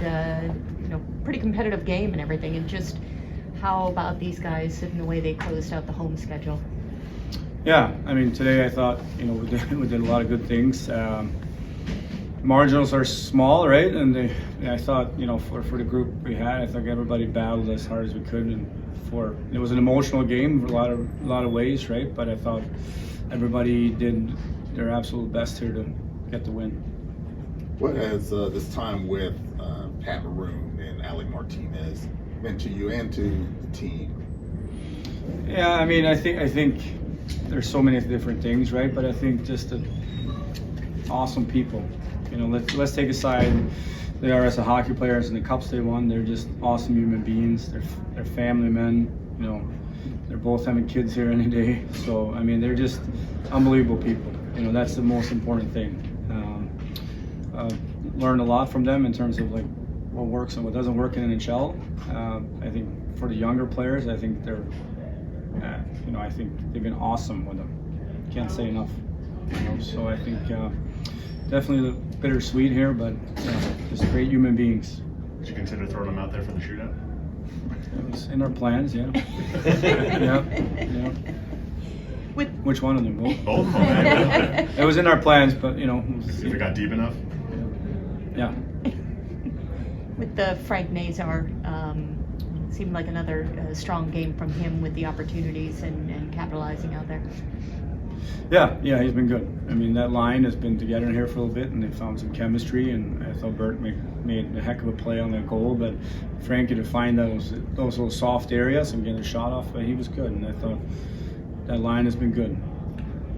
and pretty competitive game and everything. And just how about these guys and the way they closed out the home schedule? Yeah, I mean, today I thought we did a lot of good things. Marginals are small, right? And I thought for the group we had, I think everybody battled as hard as we could, and it was an emotional game a lot of ways, right? But I thought everybody did their absolute best here to get the win. What has this time with Pat Maroon and Alec Martinez meant to you and to the team? Yeah, I mean, I think there's so many different things, right? But I think just awesome people. Let's take aside they are as a hockey players and the cups they won. They're just awesome human beings. They're family men. They're both having kids here any day. So I mean, they're just unbelievable people. That's the most important thing. Learned a lot from them in terms of like what works and what doesn't work in NHL. I think for the younger players, I think I think they've been awesome with them. Can't say enough. So I think definitely bittersweet here, but just great human beings. Did you consider throwing them out there for the shootout? It was in our plans, yeah. Yeah. Which one of them? Both. Both. It was in our plans, but we'll if it got deep enough. Yeah. With the Frank Nazar, seemed like another strong game from him with the opportunities and capitalizing out there. Yeah, he's been good. I mean, that line has been together in here for a little bit, and they found some chemistry. And I thought Bert made a heck of a play on that goal, but Frankie to find those little soft areas and get a shot off, but he was good. And I thought that line has been good.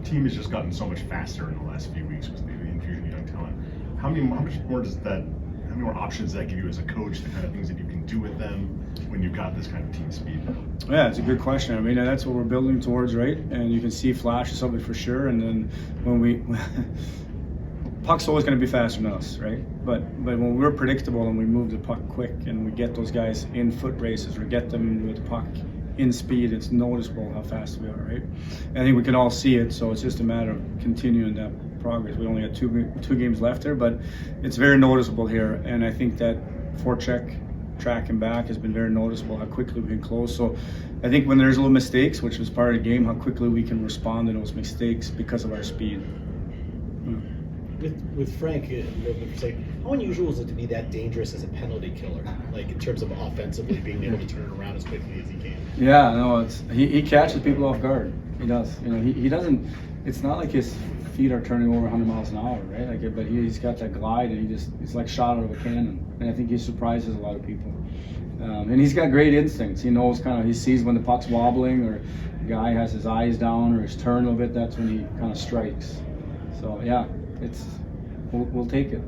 The team has just gotten so much faster in the last few weeks with the infusion of young talent. How many more options does that give you as a coach? The kind of things that you can do with them when you've got this kind of team speed? Yeah, it's a good question. I mean, that's what we're building towards, right? And you can see flashes of it for sure. And then when puck's always going to be faster than us, right? But when we're predictable and we move the puck quick and we get those guys in foot races or get them with the puck in speed, it's noticeable how fast we are, right? I think we can all see it, so it's just a matter of continuing that progress. We only got two games left there, but it's very noticeable here. And I think that forecheck, track and back has been very noticeable how quickly we can close. So I think when there's little mistakes, which was part of the game, how quickly we can respond to those mistakes because of our speed. With Frank, how unusual is it to be that dangerous as a penalty killer? Like in terms of offensively being able to turn it around as quickly as he can. Yeah, no, he catches people off guard. He does. He doesn't. It's not like his feet are turning over 100 miles an hour, right? But he's got that glide, and he's like shot out of a cannon. And I think he surprises a lot of people. And he's got great instincts. He knows he sees when the puck's wobbling or the guy has his eyes down or he's turned a little bit. That's when he kind of strikes. So yeah, we'll take it.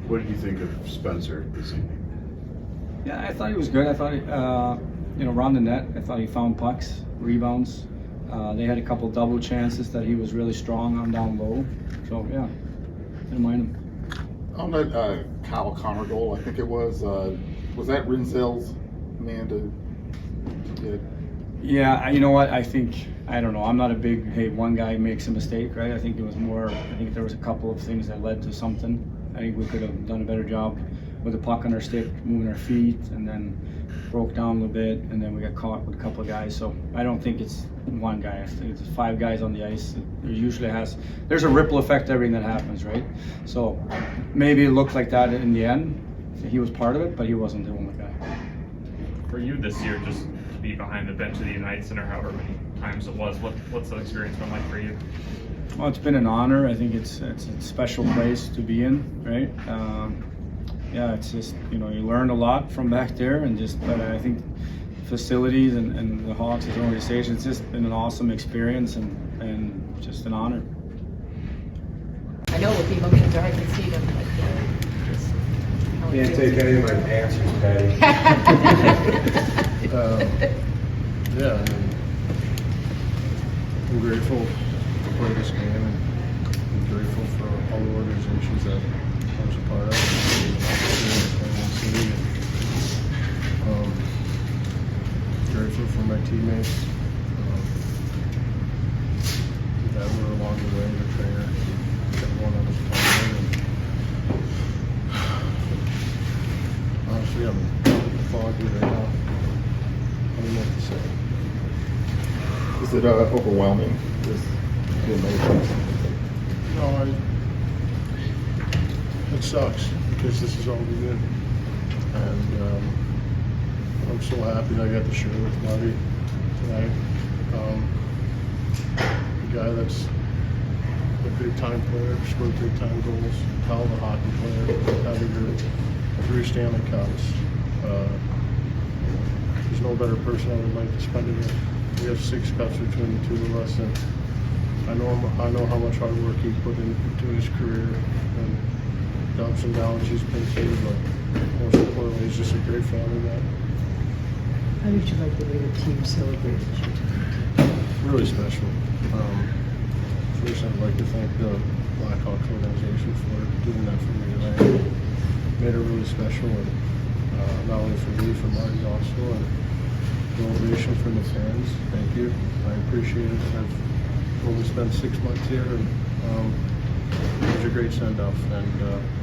What did you think of Spencer this evening? Yeah, I thought he was good. I thought around the net, I thought he found pucks, rebounds. They had a couple double chances that he was really strong on down low. So yeah, didn't mind him. On that Kyle Connor goal, I think it was that Rinzel's man to get? Yeah, you know what? I don't know. I'm not a big, hey, one guy makes a mistake, right? I think it was more, I think there was a couple of things that led to something. I think we could have done a better job with the puck on our stick, moving our feet, and then broke down a little bit, and then we got caught with a couple of guys. So I don't think it's one guy. I think it's 5 guys on the ice. There's a ripple effect to everything that happens, right? So maybe it looked like that in the end. He was part of it, but he wasn't the only guy. For you this year, just to be behind the bench of the United Center, however many times it was, what's the experience been like for you? Well, it's been an honor. I think it's a special place to be in, right? Yeah, it's just, you learn a lot from back there, but I think facilities and the Hawks as an organization, it's just been an awesome experience and just an honor. I know what the emotions are, I can see them, but just how it Can't feels. take any of my answers, Patty. Yeah, I mean, I'm grateful to play this game, and I'm grateful for all the organizations that I was a part of. Grateful for my teammates that were along the way, the trainer, everyone on this planet. honestly, I'm foggy right now. I don't know what to say. Is it overwhelming? Just being made No, it sucks because this is all we did. And I'm so happy that I got to share with Marty tonight. A guy that's a big time player, scored big time goals, hell of a hockey player, had a 3 Stanley Cups. There's no better person I would like to spend it with. We have 6 cups between the two of us, and I know how much hard work he put into his career and the ups and downs he's been through, but most importantly, he's just a great family man. How did you like the way the team celebrated you tonight? Really special. First, I'd like to thank the Blackhawks organization for doing that for me tonight. Made it really special, and not only for me, for Marty also, and the ovation from the fans. Thank you. I appreciate it. I've only spent 6 months here, and it was a great send-off, and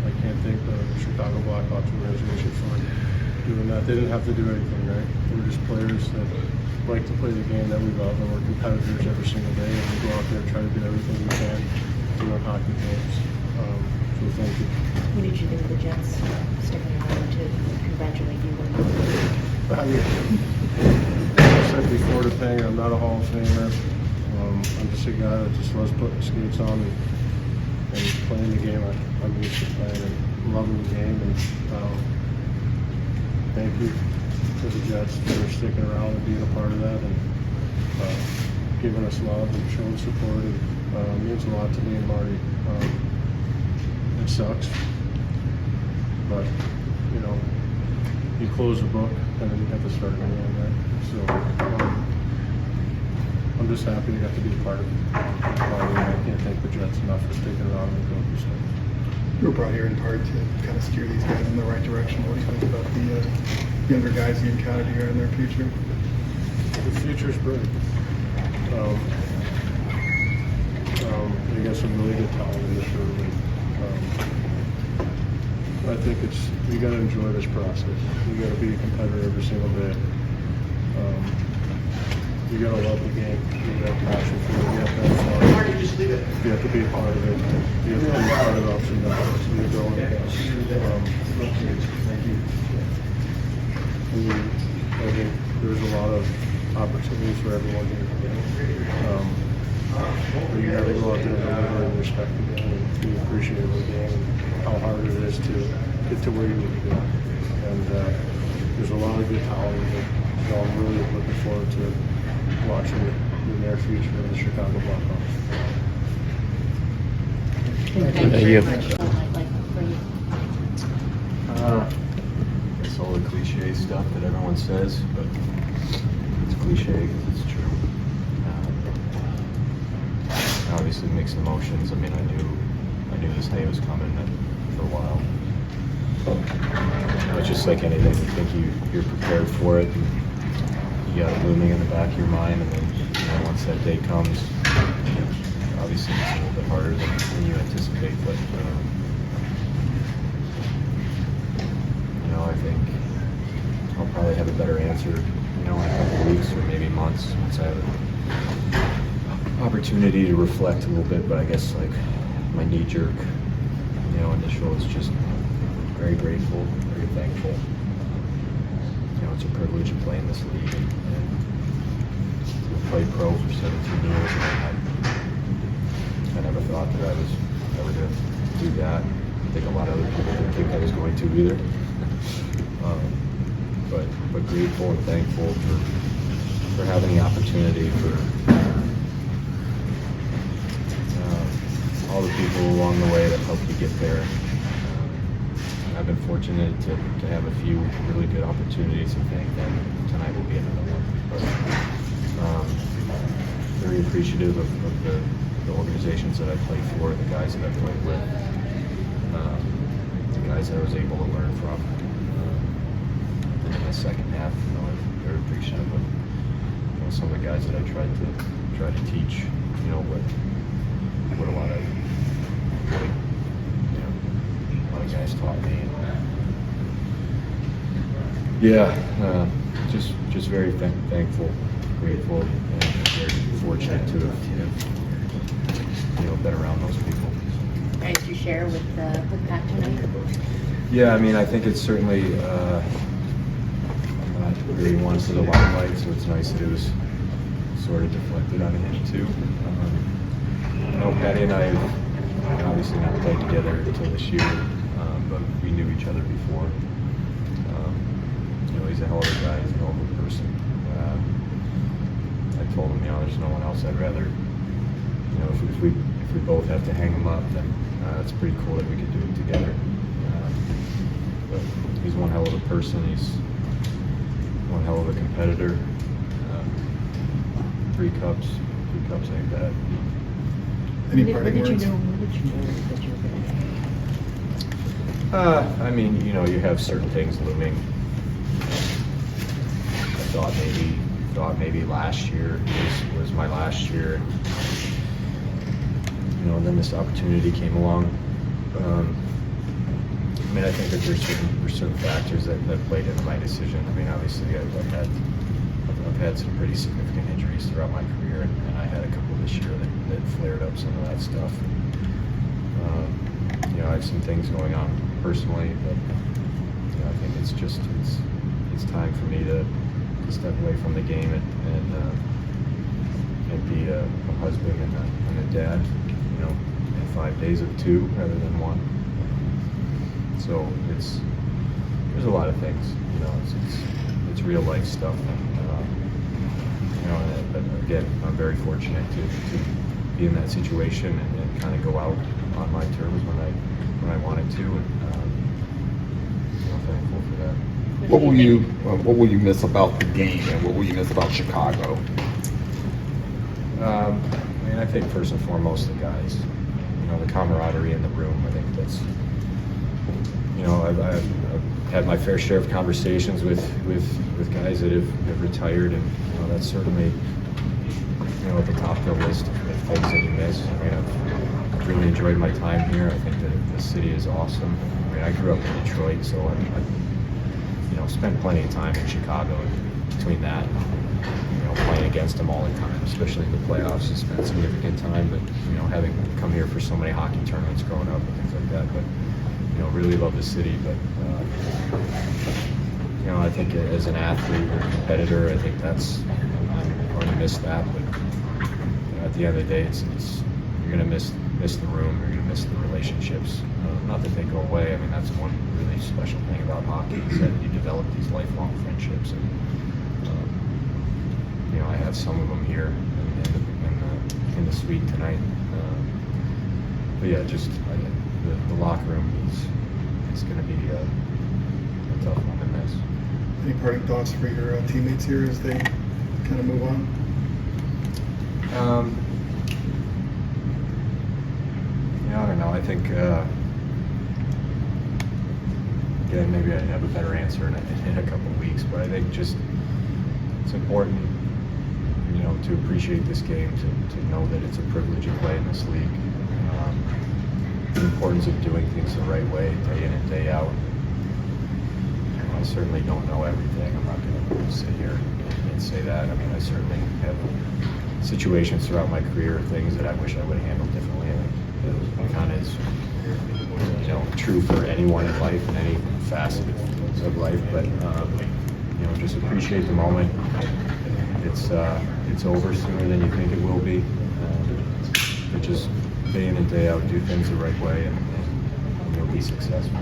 I can't thank the Chicago Blackhawks organization for doing that. They didn't have to do anything, right? They were just players that like to play the game that we love, and we're competitors every single day, and we go out there and try to do everything we can to win hockey games. So thank you. What did you think of the Jets sticking around to congratulate you? I mean, as I said before to Peng, I'm not a Hall of Famer. I'm just a guy that just loves putting skates on and playing the game I'm used to playing and loving the game. And thank you to the Jets for sticking around and being a part of that and giving us love and showing support. And it means a lot to me and Marty. It sucks, but you know, you close the book and then you have to start again, right? So I'm just happy I got to be a part of it. I can't thank the Jets enough for sticking around and going through stuff. You were brought here in part to kind of steer these guys in the right direction. What do you think about the younger guys you encountered here and their future? The future's bright. They got some really good talent in this room. I think you got to enjoy this process. You got to be a competitor every single day. You got to love the game. You got to have passion for it. You have to have fun. You have to be a part of it. You have to be a part of the ups and downs. You go and I think there's a lot of opportunities for everyone here. But you got to go out there and deliver and respect the game and be appreciative of the game and how hard it is to get to where you need to go. And there's a lot of good talent here. So I'm really looking forward to watching the near future of the Chicago Blackhawks. Thank you very much. Like for you. It's all the cliche stuff that everyone says, but it's cliche because it's true. Obviously mixed emotions. I mean, I knew this day was coming for a while. It's just like anything. You think you're prepared for it. And you got it looming in the back of your mind, and then once that day comes, obviously it's a little bit harder than you anticipate. But I think I'll probably have a better answer, in a couple of weeks or maybe months once I have an opportunity to reflect a little bit. But I guess like my knee jerk, initial is just very grateful, very thankful. It's a privilege to play in this league and to play pro for 17 years. I never thought that I was ever going to do that. I think a lot of other people didn't think I was going to either. But grateful and thankful for having the opportunity, for all the people along the way that helped me get there. I've been fortunate to have a few really good opportunities, and think that tonight will be another one. But very appreciative of the organizations that I played for, the guys that I played with, the guys that I was able to learn from. In the second half, I'm very appreciative of some of the guys that I tried to teach. What a lot of guys taught me. Yeah, just very thankful, grateful, and very fortunate to have been around those people. Guys, you share with Pat tonight? Yeah, I mean, I think it's certainly not really one for the limelight, so it's nice that it was sort of deflected on him too. Patty and I have obviously not played together until this year, but we knew each other before. He's a hell of a guy. He's a hell of a person. I told him, there's no one else I'd rather. If we both have to hang him up, then it's pretty cool that we could do it together. But he's one hell of a person. He's one hell of a competitor. 3 cups ain't bad. Any When parting did you words? know that you were going to? I mean, you have certain things looming. I thought maybe last year was my last year. And then this opportunity came along. I mean, I think that there's certain factors that played into my decision. I mean, obviously, I've had some pretty significant injuries throughout my career, and I had a couple this year that flared up some of that stuff. I have some things going on personally, but I think it's time for me to step away from the game and be a husband and a dad. In 5 days of 2 rather than 1. So there's a lot of things. It's real life stuff. But again, I'm very fortunate to be in that situation and kind of go out on my terms when I wanted to, and I'm thankful for that. What will you miss about the game, and what will you miss about Chicago? I mean, I think first and foremost the guys. The camaraderie in the room. I think that's. I've had my fair share of conversations with guys that have retired, and that's certainly at the top of the list of things that you miss. I mean, I've really enjoyed my time here. I think that the city is awesome. I mean, I grew up in Detroit, so I've spent plenty of time in Chicago. Between that, playing against them all the time, especially in the playoffs, I spent significant time. But having come here for so many hockey tournaments growing up and things like that, but really love the city. But I think as an athlete or competitor, I think I'm going to miss that. But at the end of the day, you're going to miss the room. You're going to miss the relationships. Not that they go away. I mean, that's one really special thing about hockey is that you develop these lifelong friendships. And I have some of them here in the suite tonight. But yeah, just the locker room is going to be a tough one to miss. Any parting thoughts for your teammates here as they kind of move on? I don't know. I think again, maybe I'd have a better answer in a couple of weeks. But I think just it's important, to appreciate this game, to know that it's a privilege to play in this league. The importance of doing things the right way, day in and day out. I certainly don't know everything. I'm not going to sit here and say that. I mean, I certainly have situations throughout my career, things that I wish I would have handled differently. It kind of is, true for anyone in life in any facet of life. But just appreciate the moment. It's over sooner than you think it will be. But just day in and day out, do things the right way, and you'll be successful.